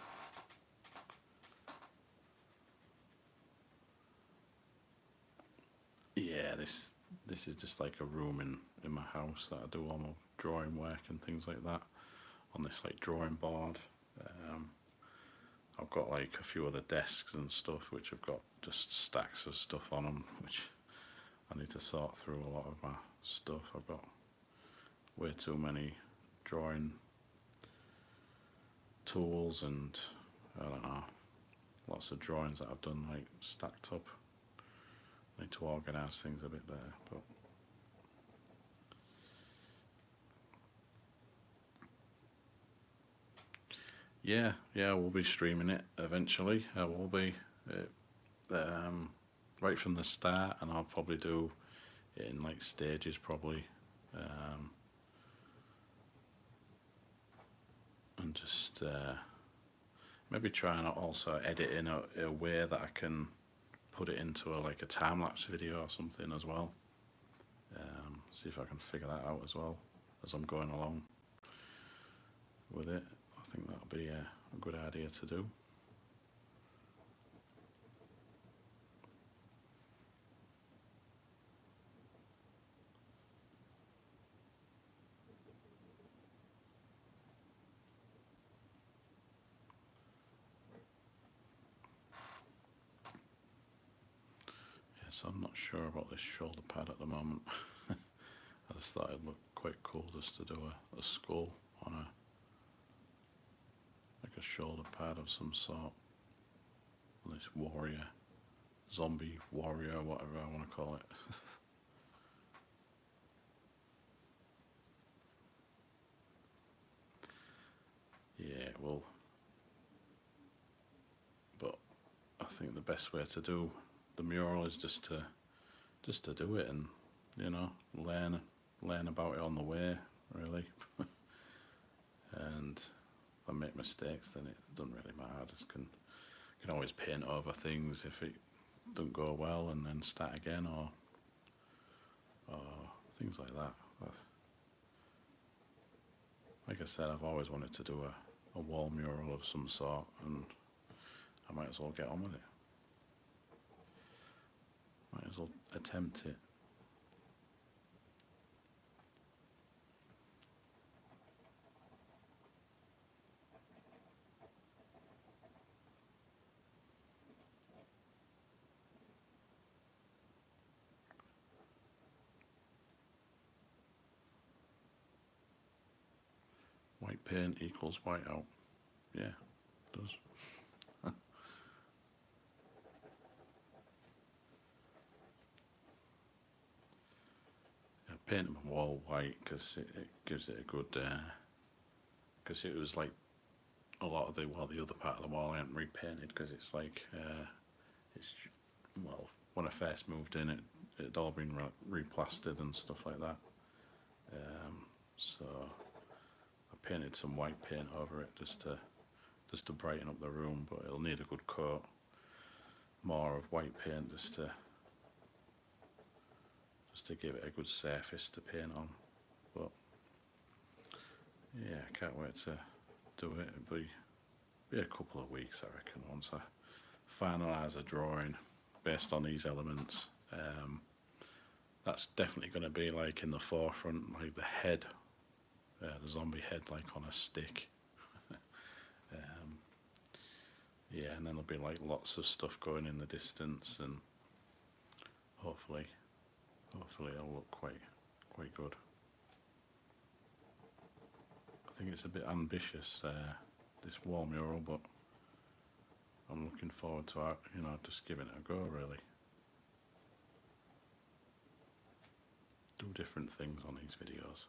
Yeah, this is just like a room in my house that I do all my drawing work and things like that on this like drawing board. I've got like a few other desks and stuff which have got just stacks of stuff on them, which I need to sort through a lot of my stuff. I've got way too many drawing tools and I don't know, lots of drawings that I've done like stacked up. I need to organise things a bit better, but yeah, we'll be streaming it eventually. I will be right from the start, and I'll probably do it in like stages, probably. Um, and just maybe try and also edit in a way that I can put it into like a time lapse video or something as well. See if I can figure that out as well as I'm going along with it. I think that'll be a good idea to do. Yes, I'm not sure about this shoulder pad at the moment. I just thought it'd look quite cool just to do a skull on like a shoulder pad of some sort. This warrior, zombie warrior, whatever I want to call it. Yeah, well, but I think the best way to do the mural is just to do it and learn about it on the way, really. And if I make mistakes, then it doesn't really matter. I just can always paint over things if it doesn't go well, and then start again, or things like that. But like I said, I've always wanted to do a wall mural of some sort, and I might as well get on with it. Might as well attempt it. White paint equals white out. Yeah, it does. I painted my wall white because it gives it a good. Because it was like a lot of the other part of the wall I hadn't repainted because it's like it's when I first moved in it'd all been replastered and stuff like that. So I painted some white paint over it just to brighten up the room, but it'll need a good coat more of white paint just to give it a good surface to paint on. But yeah, I can't wait to do it. It'll be a couple of weeks, I reckon, once I finalise a drawing based on these elements. That's definitely going to be like in the forefront, like the head, the zombie head, like on a stick. Yeah, and then there'll be like lots of stuff going in the distance, and hopefully it'll look quite good. I think it's a bit ambitious, this wall mural, but I'm looking forward to just giving it a go, really. Do different things on these videos.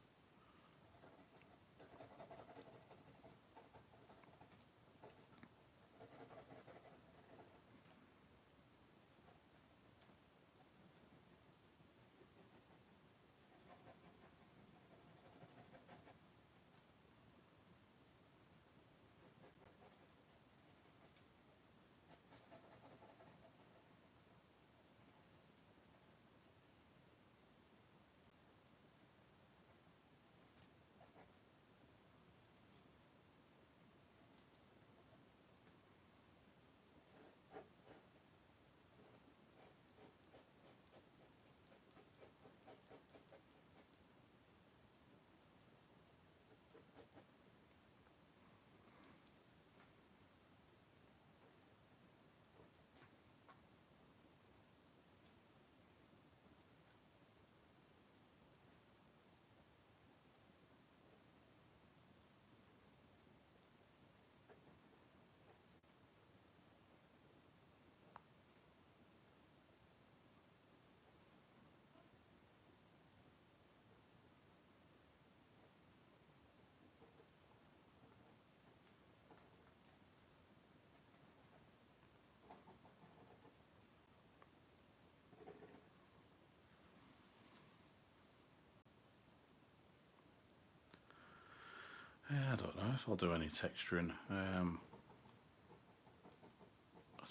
I don't know if I'll do any texturing. I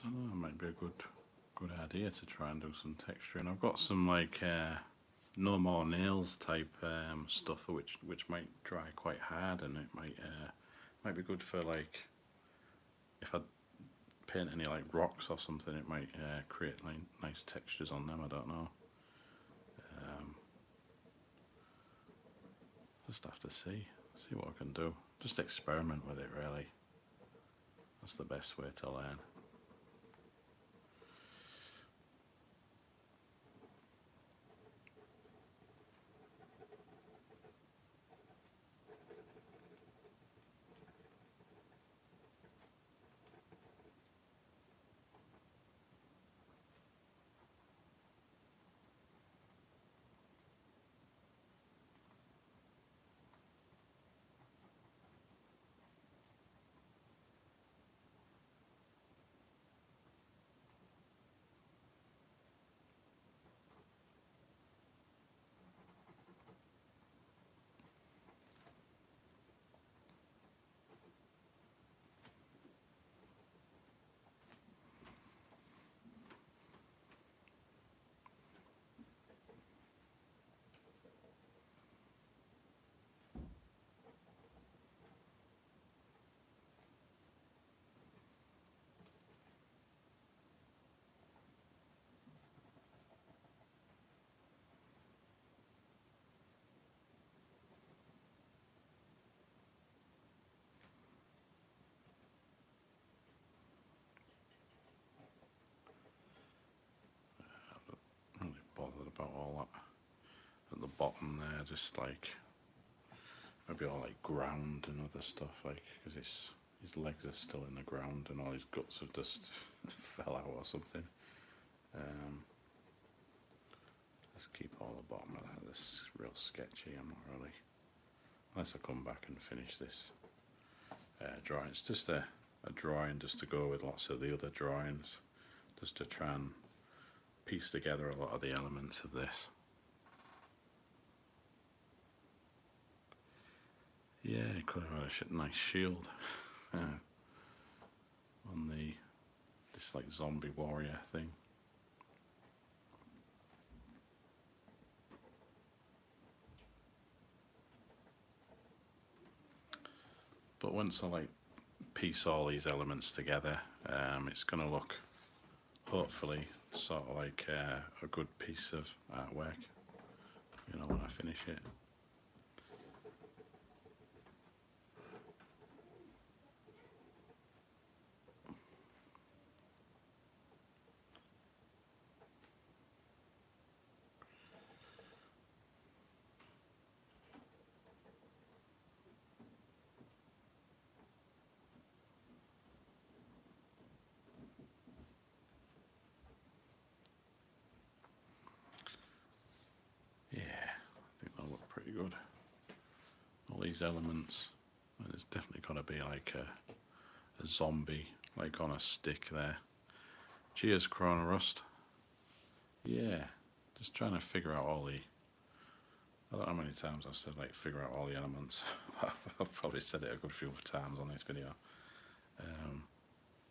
don't know. It might be a good idea to try and do some texturing. I've got some like no more nails type stuff which might dry quite hard, and it might be good for like if I paint any like rocks or something. It might create like nice textures on them. I don't know. Just have to see what I can do. Just experiment with it, really. That's the best way to learn. Really bothered about all that at the bottom there, just like maybe all like ground and other stuff, like because his legs are still in the ground and all his guts have just fell out or something. Let's keep all the bottom of that. This is real sketchy. I'm not really, unless I come back and finish this drawing. It's just a drawing just to go with lots of the other drawings, just to try and piece together a lot of the elements of this. Yeah, it could have had a nice shield on this like zombie warrior thing. But once I like piece all these elements together, it's going to look hopefully sort of like a good piece of artwork, you know, when I finish it. Yeah, I think that'll look pretty good. All these elements, and there's definitely got to be like a zombie like on a stick there. Cheers, Corona Rust. Yeah, just trying to figure out all the. I don't know how many times I've said like figure out all the elements. I've probably said it a good few times on this video.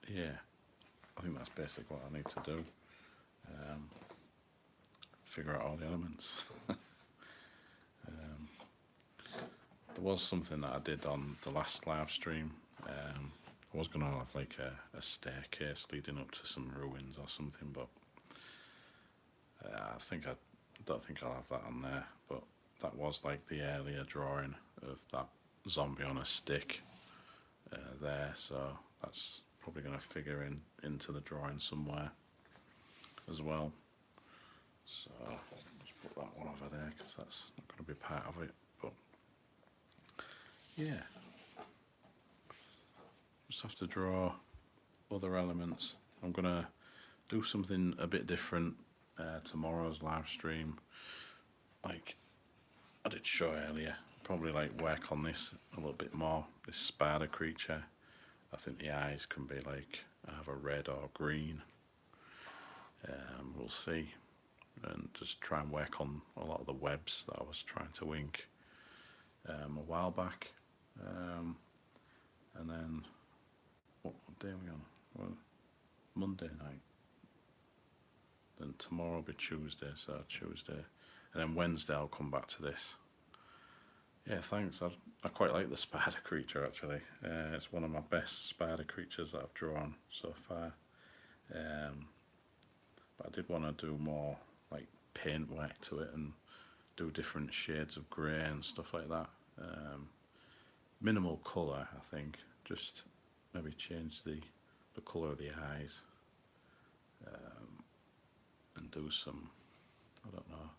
Yeah, I think that's basically what I need to do. Figure out all the elements. There was something that I did on the last live stream. I was going to have like a staircase leading up to some ruins or something, but I don't think I'll have that on there. But that was like the earlier drawing of that zombie on a stick there, so that's probably going to figure into the drawing somewhere as well. So just put that one over there because that's not going to be part of it. But yeah, just have to draw other elements. I'm going to do something a bit different tomorrow's live stream. Like I did show earlier, probably like work on this a little bit more, this spider creature. I think the eyes can be like either red or green. We'll see. And just try and work on a lot of the webs that I was trying to ink a while back. And then what day are we on? Well, Monday night. Then tomorrow will be Tuesday, so Tuesday, and then Wednesday I'll come back to this. Yeah, thanks. I quite like the spider creature actually. It's one of my best spider creatures that I've drawn so far. But I did want to do more like paint work to it and do different shades of grey and stuff like that. Minimal colour, I think. Just maybe change the colour of the eyes, and do some, I don't know,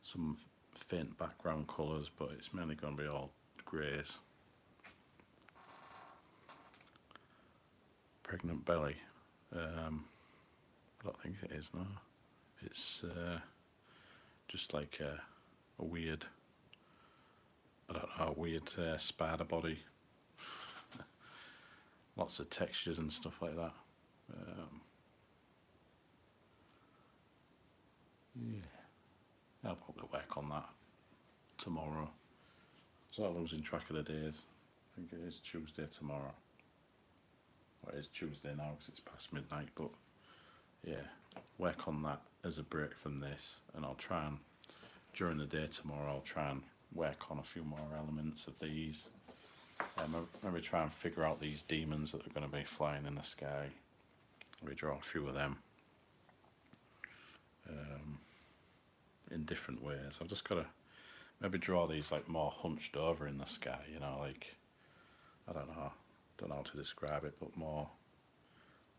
some faint background colours, but it's mainly going to be all greys. Pregnant belly. I don't think it is, no. It's just like a weird, I don't know, weird spider body. Lots of textures and stuff like that. Yeah, I'll probably work on that tomorrow. So I'm losing track of the days. I think it is Tuesday tomorrow. Well, it is Tuesday now because it's past midnight, but yeah, work on that as a break from this, and I'll try and, during the day tomorrow, I'll try and work on a few more elements of these. Maybe try and figure out these demons that are going to be flying in the sky. Maybe draw a few of them in different ways. I've just got to maybe draw these like more hunched over in the sky, you know, like, I don't know how to describe it, but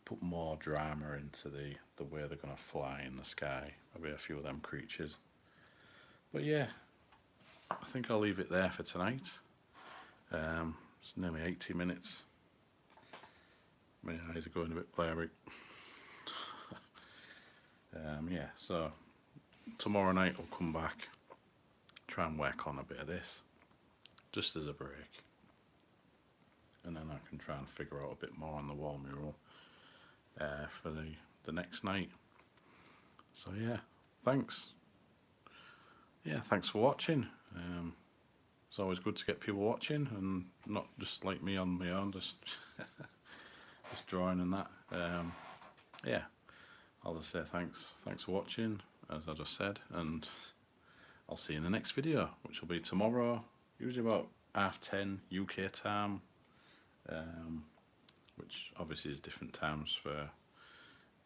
put more drama into the way they're going to fly in the sky. Maybe a few of them creatures. But yeah, I think I'll leave it there for tonight. It's nearly 80 minutes. My eyes are going a bit blurry. Yeah, so tomorrow night I'll come back, try and work on a bit of this, just as a break. And then I can try and figure out a bit more on the wall mural for the next night. So yeah, thanks. Yeah, thanks for watching. It's always good to get people watching and not just like me on my own, just just drawing and that. Yeah, I'll just say thanks for watching, as I just said, and I'll see you in the next video, which will be tomorrow, usually about 10:30 UK time, which obviously is different times for,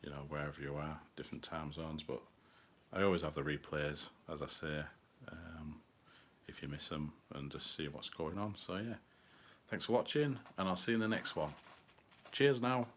you know, wherever you are, different time zones, but I always have the replays, as I say, if you miss them, and just see what's going on. So yeah, thanks for watching, and I'll see you in the next one. Cheers now.